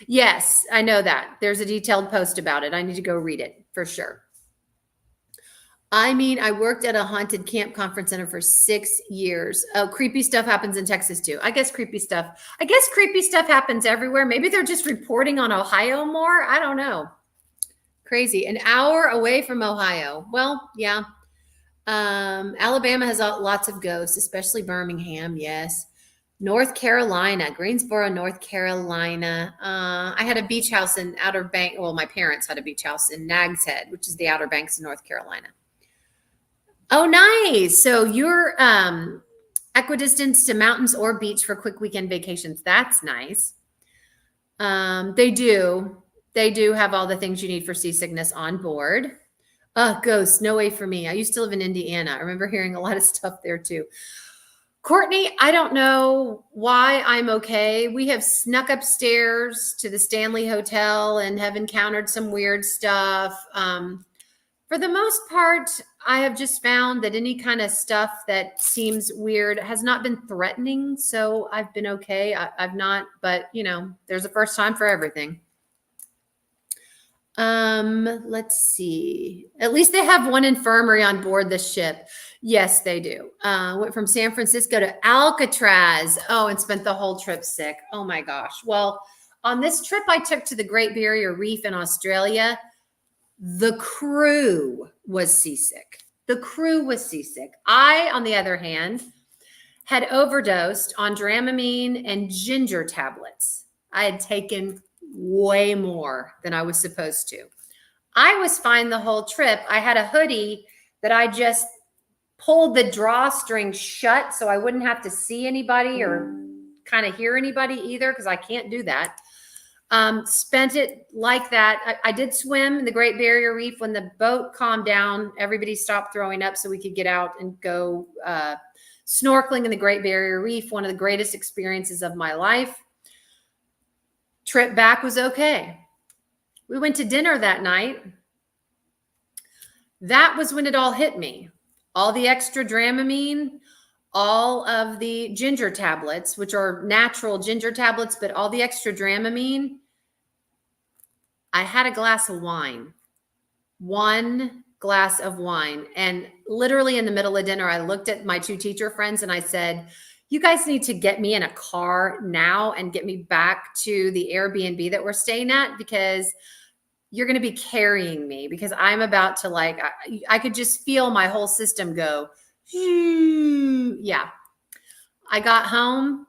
yes, I know that there's a detailed post about it. I need to go read it for sure. I worked at a haunted camp conference center for 6 years. Oh, creepy stuff happens in Texas too. I guess creepy stuff happens everywhere. Maybe they're just reporting on Ohio more. I don't know. Crazy. An hour away from Ohio. Well, yeah. Alabama has lots of ghosts, especially Birmingham. Yes. North Carolina, Greensboro, North Carolina. I had a beach house in Outer Banks. Well, my parents had a beach house in Nags Head, which is the Outer Banks of North Carolina. Oh, nice. So you're equidistant to mountains or beach for quick weekend vacations. That's nice. They do have all the things you need for seasickness on board. Ghosts, no way for me. I used to live in Indiana. I remember hearing a lot of stuff there too. Courtney, I don't know why I'm okay. We have snuck upstairs to the Stanley Hotel and have encountered some weird stuff. For the most part, I have just found that any kind of stuff that seems weird has not been threatening. So I've been okay. I've not, but there's a first time for everything. Let's see. At least they have one infirmary on board the ship. Yes, they do. Went from San Francisco to Alcatraz. Oh, and spent the whole trip sick. Oh my gosh. Well, On this trip I took to the Great Barrier Reef in Australia, the crew was seasick. The crew was seasick. I, on the other hand, had overdosed on Dramamine and ginger tablets. I had taken way more than I was supposed to. I was fine the whole trip. I had a hoodie that I just pulled the drawstring shut so I wouldn't have to see anybody or kind of hear anybody either, because I can't do that. Spent it like that. I did swim in the Great Barrier Reef. When the boat calmed down, everybody stopped throwing up so we could get out and go snorkeling in the Great Barrier Reef. One of the greatest experiences of my life. Trip back was okay. We went to dinner that night. That was when it all hit me. All the extra Dramamine, all of the ginger tablets, which are natural ginger tablets, but all the extra Dramamine. I had a glass of wine, 1 glass of wine. And literally in the middle of dinner, I looked at my 2 teacher friends and I said, you guys need to get me in a car now and get me back to the Airbnb that we're staying at, because you're going to be carrying me, because I'm about to I could just feel my whole system go. Yeah. I got home,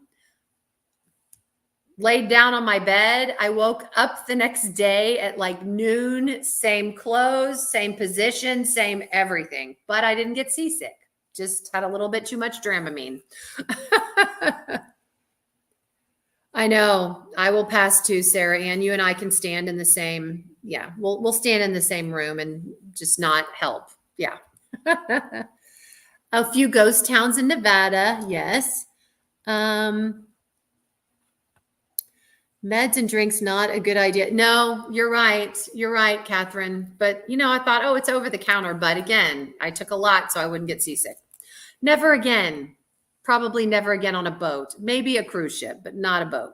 laid down on my bed. I woke up the next day at noon, same clothes, same position, same everything, but I didn't get seasick. Just had a little bit too much Dramamine. I know. I will pass too, Sarah Ann. You and I can stand in the same. Yeah, we'll stand in the same room and just not help. Yeah. A few ghost towns in Nevada. Yes. Meds and drinks, not a good idea. No, you're right. You're right, Catherine. But, I thought, oh, it's over the counter. But again, I took a lot so I wouldn't get seasick. Never again. Probably never again on a boat. Maybe a cruise ship, but not a boat.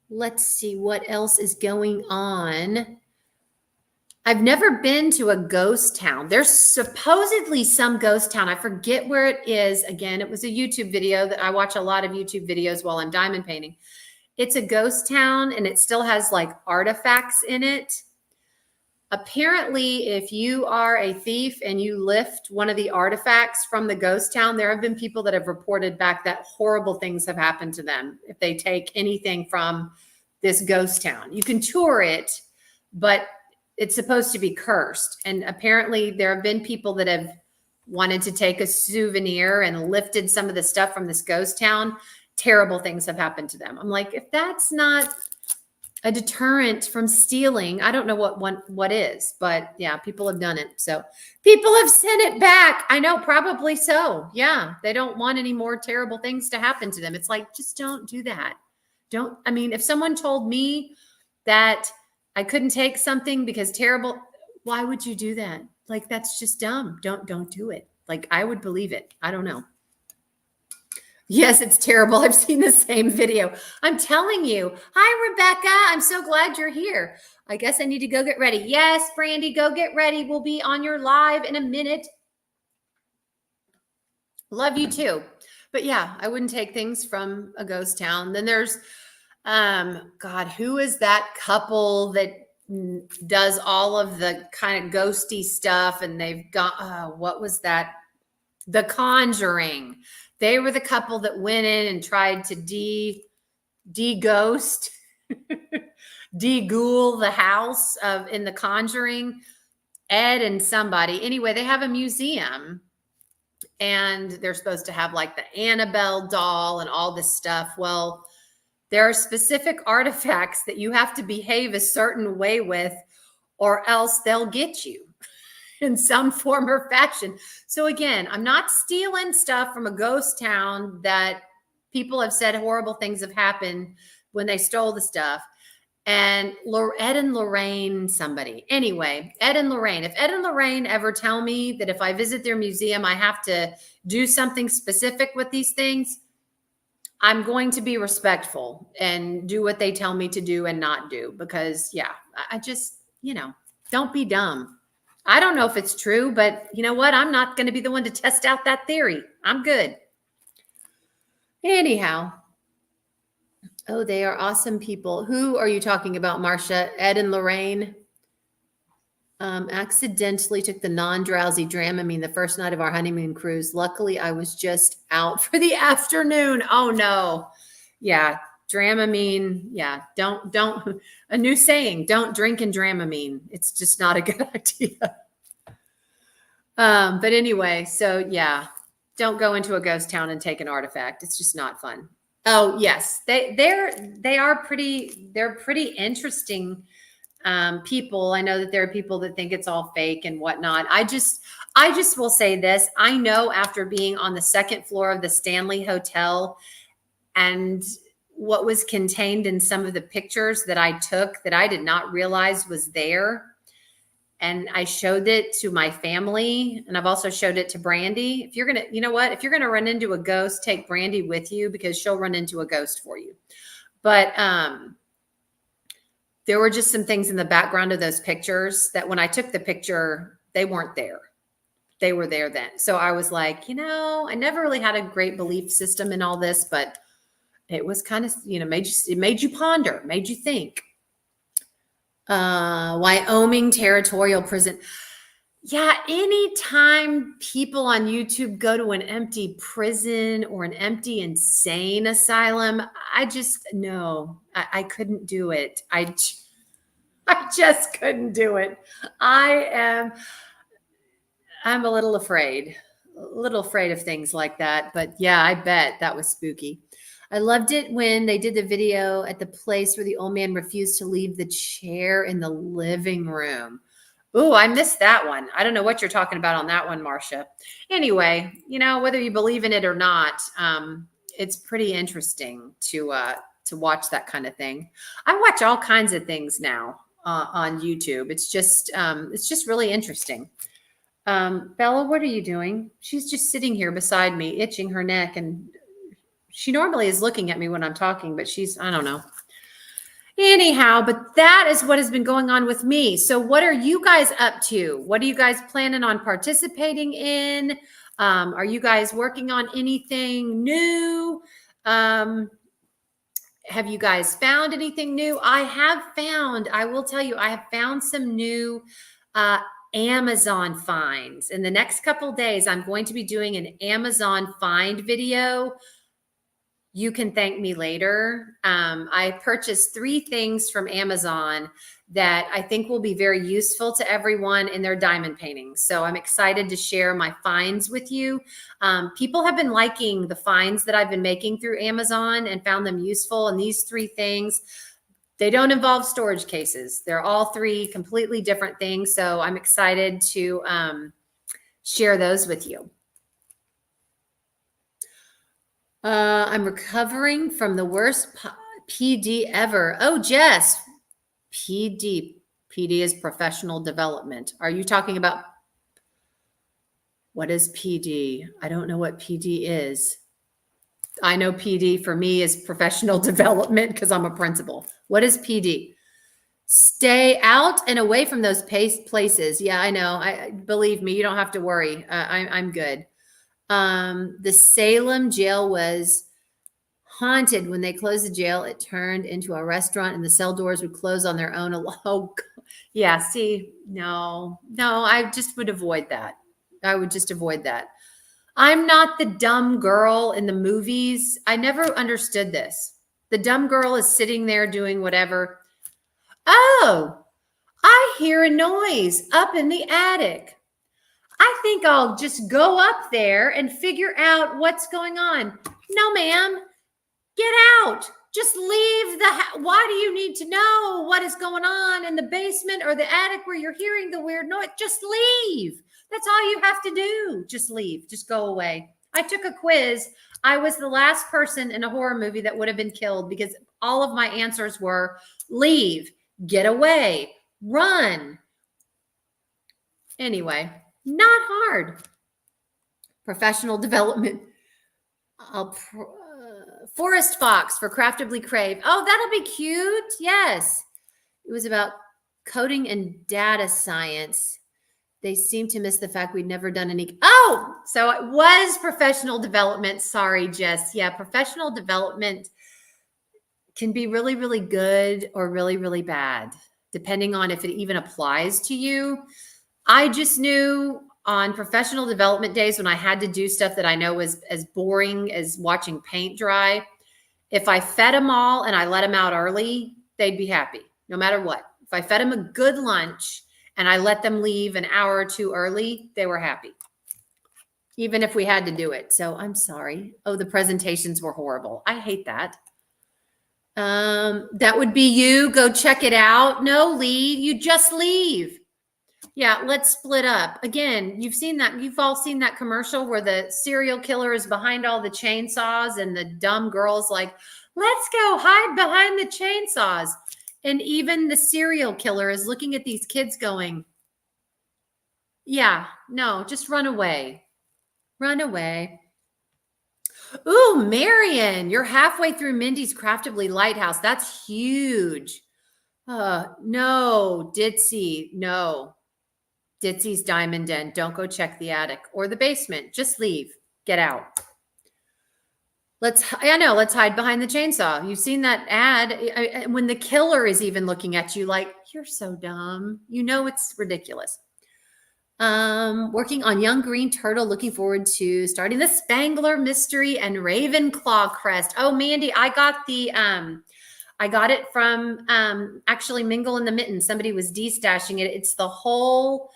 Let's see what else is going on. I've never been to a ghost town. There's supposedly some ghost town. I forget where it is. Again, it was a YouTube video that I watch a lot of YouTube videos while I'm diamond painting. It's a ghost town and it still has artifacts in it. Apparently, if you are a thief and you lift one of the artifacts from the ghost town, there have been people that have reported back that horrible things have happened to them if they take anything from this ghost town. You can tour it, but it's supposed to be cursed. And apparently there have been people that have wanted to take a souvenir and lifted some of the stuff from this ghost town. Terrible things have happened to them. I'm like, if that's not a deterrent from stealing, I don't know what is, but yeah, people have done it. So people have sent it back. I know, probably so. Yeah. They don't want any more terrible things to happen to them. It's just don't do that. If someone told me that I couldn't take something because terrible, why would you do that? That's just dumb. Don't do it. I would believe it. I don't know. Yes, it's terrible. I've seen the same video. I'm telling you. Hi, Rebecca. I'm so glad you're here. I guess I need to go get ready. Yes, Brandi, go get ready. We'll be on your live in a minute. Love you too. But yeah, I wouldn't take things from a ghost town. Then there's, God, who is that couple that does all of the kind of ghosty stuff? And they've got, what was that? The Conjuring. They were the couple that went in and tried to de-ghost, de-ghoul the house in The Conjuring. Ed and somebody. Anyway, they have a museum and they're supposed to have the Annabelle doll and all this stuff. Well, there are specific artifacts that you have to behave a certain way with, or else they'll get you in some form or fashion. So again, I'm not stealing stuff from a ghost town that people have said horrible things have happened when they stole the stuff. And Ed and Lorraine, somebody. Anyway, Ed and Lorraine. If Ed and Lorraine ever tell me that if I visit their museum, I have to do something specific with these things, I'm going to be respectful and do what they tell me to do and not do. Because, yeah, I just, don't be dumb. I don't know if it's true, but you know what? I'm not going to be the one to test out that theory. I'm good. Anyhow. Oh, they are awesome people. Who are you talking about, Marcia? Ed and Lorraine? Accidentally took the non-drowsy Dramamine the first night of our honeymoon cruise. Luckily, I was just out for the afternoon. Oh no. Yeah, Dramamine. Yeah, don't a new saying, don't drink and Dramamine. It's just not a good idea. But anyway, so yeah, don't go into a ghost town and take an artifact. It's just not fun. Oh, yes. They're pretty interesting people. I know that there are people that think it's all fake and whatnot. I just will say this. I know after being on the second floor of the Stanley Hotel and what was contained in some of the pictures that I took that I did not realize was there. And I showed it to my family, and I've also showed it to Brandi. If you're going to, you know what, if you're going to run into a ghost, take Brandi with you because she'll run into a ghost for you. But, there were just some things in the background of those pictures that when I took the picture, they weren't there. They were there then. So I was like, I never really had a great belief system in all this, but it was kind of, it made you ponder, made you think. Wyoming Territorial Prison. Yeah, anytime people on YouTube go to an empty prison or an empty insane asylum, I just no, I couldn't do it. I just couldn't do it. I'm a little afraid of things like that. But yeah, I bet that was spooky. I loved it when they did the video at the place where the old man refused to leave the chair in the living room. Oh, I missed that one. I don't know what you're talking about on that one, Marcia. Anyway, whether you believe in it or not, it's pretty interesting to watch that kind of thing. I watch all kinds of things now on YouTube. It's just really interesting. Bella, what are you doing? She's just sitting here beside me, itching her neck, and she normally is looking at me when I'm talking, but I don't know. Anyhow, but that is what has been going on with me. So what are you guys up to? What are you guys planning on participating in? Are you guys working on anything new? Have you guys found anything new? I will tell you, I have found some new Amazon finds. In the next couple of days, I'm going to be doing an Amazon find video. You can thank me later. I purchased 3 things from Amazon that I think will be very useful to everyone in their diamond paintings. So I'm excited to share my finds with you. People have been liking the finds that I've been making through Amazon and found them useful. And these 3 things, they don't involve storage cases. They're all 3 completely different things. So I'm excited to share those with you. I'm recovering from the worst PD ever. Oh, Jess, PD is professional development. Are you talking about, what is PD? I don't know what PD is. I know PD for me is professional development because I'm a principal. What is PD? Stay out and away from those places. Yeah, I know. Believe me, you don't have to worry. I'm good. The Salem jail was haunted. When they closed the jail, it turned into a restaurant and the cell doors would close on their own. Oh, yeah. See, no, I just would avoid that. I would just avoid that. I'm not the dumb girl in the movies. I never understood this. The dumb girl is sitting there doing whatever. Oh, I hear a noise up in the attic. I think I'll just go up there and figure out what's going on. No, ma'am, get out. Just leave the house. Why do you need to know what is going on in the basement or the attic where you're hearing the weird noise? Just leave. That's all you have to do. Just leave. Just go away. I took a quiz. I was the last person in a horror movie that would have been killed because all of my answers were leave, get away, run. Anyway. Not hard. Professional development. Forest Fox for Craftably Crave. Oh, that'll be cute. Yes. It was about coding and data science. They seem to miss the fact we'd never done any. Oh, so it was professional development. Sorry, Jess. Yeah, professional development can be really, really good or really, really bad, depending on if it even applies to you. I just knew on professional development days when I had to do stuff that I know was as boring as watching paint dry, if I fed them all and I let them out early, they'd be happy no matter what. If I fed them a good lunch and I let them leave an hour or two early, they were happy, even if we had to do it. So I'm sorry. Oh, the presentations were horrible. I hate that. That would be you. Go check it out. No, leave. You just leave. Yeah, let's split up. Again, you've seen that. You've all seen that commercial where the serial killer is behind all the chainsaws and the dumb girl's like, let's go hide behind the chainsaws. And even the serial killer is looking at these kids going, yeah, no, just run away. Run away. Ooh, Marion, you're halfway through Mindy's Craftably Lighthouse. That's huge. No, Ditzy, no. Ditzy's Diamond Den. Don't go check the attic or the basement. Just leave. Get out. Let's hide behind the chainsaw. You've seen that ad when the killer is even looking at you like, you're so dumb. You know it's ridiculous. Working on Young Green Turtle. Looking forward to starting the Spangler Mystery and Ravenclaw crest. Oh, Mandy, I got it from actually Mingle in the Mitten. Somebody was destashing it. It's the whole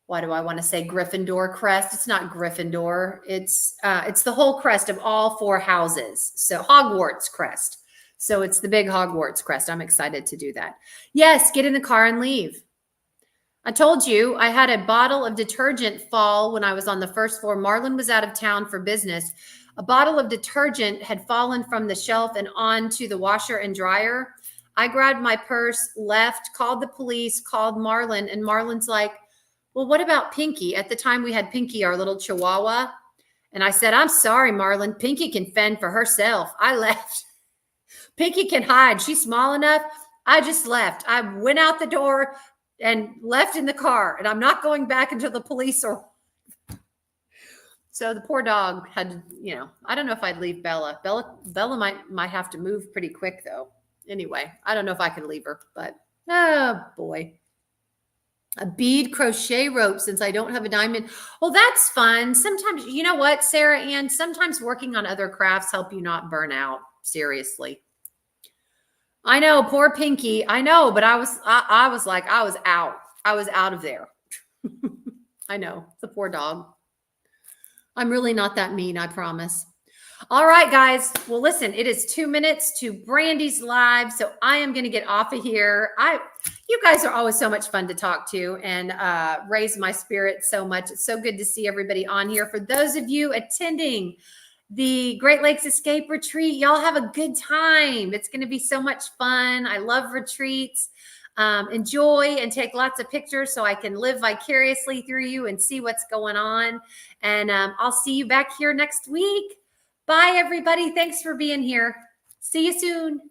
why do I want to say Gryffindor crest? It's not Gryffindor. It's the whole crest of all 4 houses. So Hogwarts crest. So it's the big Hogwarts crest. I'm excited to do that. Yes, get in the car and leave. I told you I had a bottle of detergent fall when I was on the first floor. Marlon was out of town for business. A bottle of detergent had fallen from the shelf and onto the washer and dryer. I grabbed my purse, left, called the police, called Marlon, and Marlon's like, well, what about Pinky? At the time we had Pinky, our little Chihuahua. And I said, I'm sorry, Marlon. Pinky can fend for herself. I left. Pinky can hide. She's small enough. I just left. I went out the door and left in the car, and I'm not going back until the police are. So the poor dog had to, I don't know if I'd leave Bella. Bella might have to move pretty quick though. Anyway, I don't know if I could leave her, but oh boy. A bead crochet rope since I don't have a diamond. Well, that's fun. Sometimes, you know what, Sarah Ann, sometimes working on other crafts help you not burn out. Seriously. I know, poor Pinky. I know, but I was out. I was out of there. I know, the poor dog. I'm really not that mean, I promise. All right, guys. Well, listen, it is 2 minutes to Brandi's live, so I am going to get off of here. You guys are always so much fun to talk to and raise my spirit so much. It's so good to see everybody on here. For those of you attending the Great Lakes Escape Retreat, y'all have a good time. It's going to be so much fun. I love retreats. Enjoy and take lots of pictures so I can live vicariously through you and see what's going on. And I'll see you back here next week. Bye, everybody. Thanks for being here. See you soon.